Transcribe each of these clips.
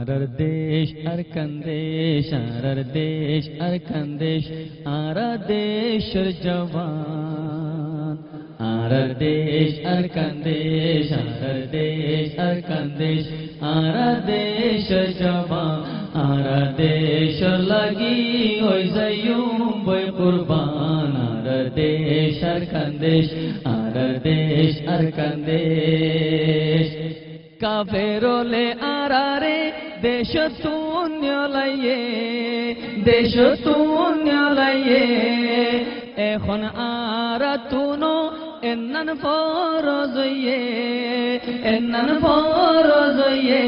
আরার দেশ আর কান্দেশ, আরার দেশ আর কান্দেশ, আরা দেশের জওয়ান। আরার দেশ আর কান্দেশ, আরার দেশ আর কান্দেশ, আরা দেশের জওয়ান। আরা দেশ লাগি হই যাইম বই কুরবান। আরার দেশ আর কান্দেশ, আরার দেশ আর কান্দেশ। কাফেরলে আরারে দেশ তুন্যলাইয়ে, দেশ তুন্যলাইয়ে। এখন আরা তুনো এন্নান ফরজ হইয়ে, এন্নান ফরজ হইয়ে।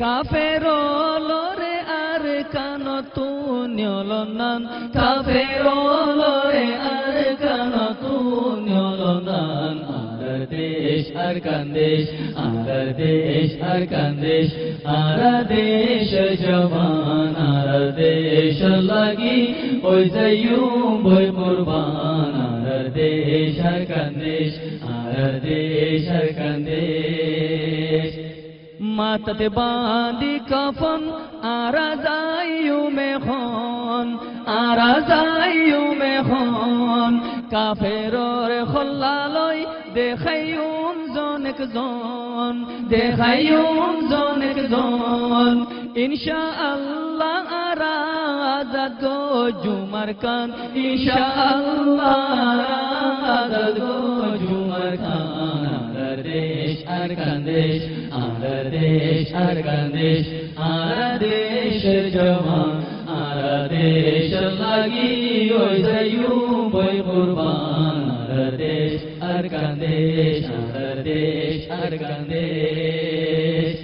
কাফেরলরে আর কান তুন্যলনান, কাফেরলরে আর কান তুন্যলনান। আরার দেশ আর কান্দেশ, আরার দেশ আর কান্দেশ, আরা দেশ জওয়ান। আরার দেশ লাগি ওই যাইম বই কুরবান। আরার দেশ আর কান্দেশ, আরার দেশ আর কান্দেশ। মাথাতে বাঁধি কাফন আরা যাইম এখন, আরা যাইম এখন। কাফেরর খল্লালয় দেখাইম জনেক জন, দেখাইম জনেক জন। ইনশাআল্লাহ আরা আজাদ গো জুমার খান, ইনশাআল্লাহ আজাদ গো জুমার খান। আরার দেশ আর কান্দেশ, আরার দেশ আর কান্দেশ, আরা দেশের জওয়ান। আরা দেশ লাগি ওই যাইম বই কুরবান। আরার দেশ আর কান্দেশ, আরার দেশ আর কান্দেশ।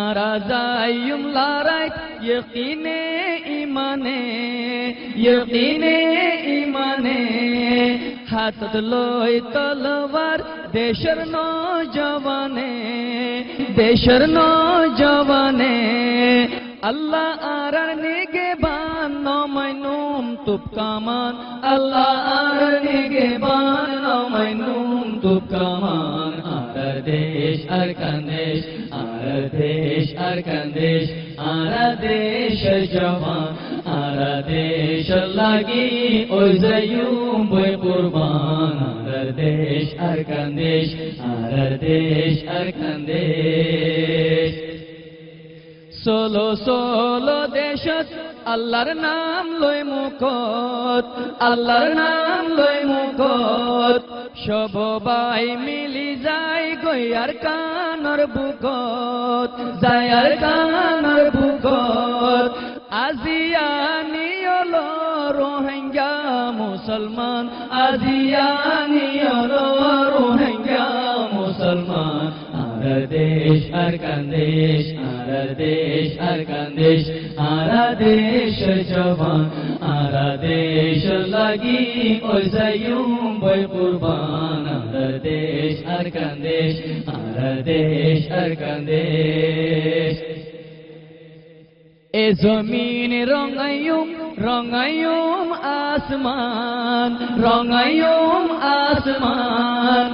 আরা যাইম লড়াইত ইয়কিনে ইমানে, ইয়কিনে ইমানে। হাতত লই তলওয়ার দেশের নওজওয়ানে, দেশের নওজওয়ানে। আল্লাহ আরার নিগেবান নমাইনুম তুপ কামান, আল্লাহ আরার নিগেবান নমাইনুম তুপ কামান। আরার দেশ আর কান্দেশ, আরার দেশ আর কান্দেশ, আরা দেশের জওয়ান। আরা দেশ লাগি ওই যাইম বই কুরবান। আরার দেশ আর কান্দেশ, আরার দেশ আর কান্দেশ। সোলো সোলো দেশত আল্লাহর নাম লই মুখত, আল্লাহর নাম লই মুখত। সবাই মিলি যাই গয়ার কানর বুকত, যায়ার কানর বুকত। আজিয়ানি হলো রোহিঙ্গা মুসলমান, আজিয়ানি হলো রোহিঙ্গা মুসলমান। আরার দেশ আর কান্দেশ, আরার দেশ আর কান্দেশ, আরা দেশের জওয়ান। আরা দেশ লাগি ওই যাইম বই কুরবান। আরার দেশ আর কান্দেশ, আরার দেশ আর কান্দেশ। এ জমিন রঙাইম, রঙাইম আসমান, রঙাইম আসমান।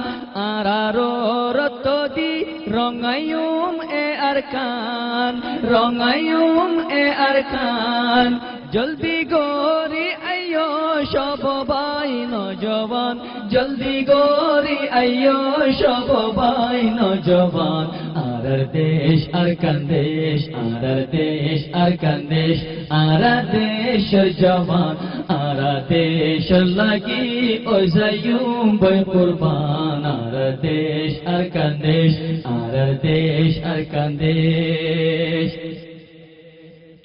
আরারো রত দি রঙাইম এ আরকান, রঙাইম এ আরকান। জলদি গরি আইয়ো সবাই নওজওয়ান, জলদি গরি আইয়ো সবাই নওজওয়ান। আরার দেশ আর কান্দেশ, আরার দেশ আর কান্দেশ, আরা দেশের জওয়ান। আরা দেশ লাগি ওই যাইম বই কুরবান। আরার দেশ আর কান্দেশ, আরার দেশ আর কান্দেশ।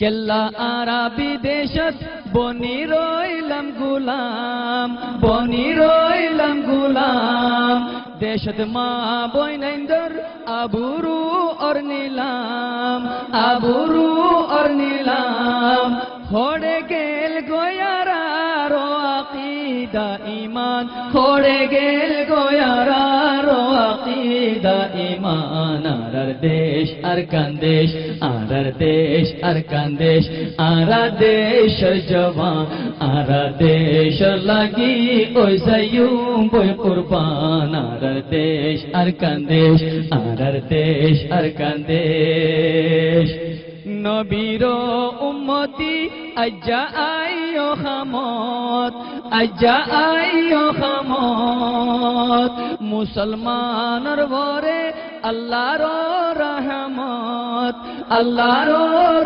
কেল্লা আরাবি দেশত বনি রইলাম গুলাম, বনি রইলাম গুলাম। দেশত মা বইনাইন্দর আবুরু অর নিলাম, আবুরু অর নিলাম। খড়ে গেল গয়ারারো আকিদা ইমান, খড়ে গেল গয়ারারো আকিদা আকিদা ইমান আর দেশ আর কান্দেশ আর দেশ আর কান্দেশ আর দেশ জওয়ান আর দেশ লাগি ওই যাইম বই কুরবান আর দেশ আর কান্দেশ আর দেশ আর কান্দেশ নবীর উম্মতি আজ্জা আইও খামত আজ্জা আইও খামত মুসলমানের ঘরে আল্লাহর রহমত আল্লাহর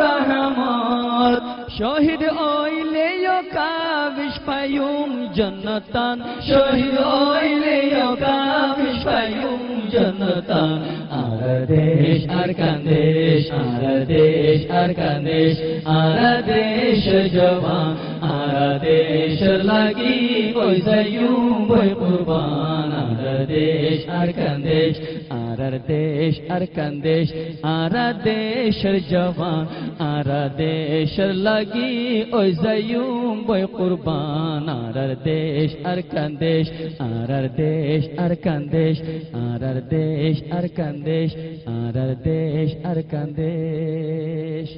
রহমত শহীদ ওইলেও কাবিশ পায়ুম জন্নতান শহীদ ওইলেও কাবিশ পায়ুম জন্নতান আর দেশ আর কান্দেশ আর দেশ আর কান্দেশ আর দেশ জওয়ান আর দেশ লাগি ওই যাইম বই কুরবান আর দেশ আর কান্দেশ আর দেশ আর কান্দেশ আর দেশ জওয়ান আর দেশ লাগি ওই যাইম বই কুরবান আর দেশ আর কান্দেশ আর দেশ আর কান্দেশ আর দেশ আর কান্দেশ আর দেশ আর কান্দেশ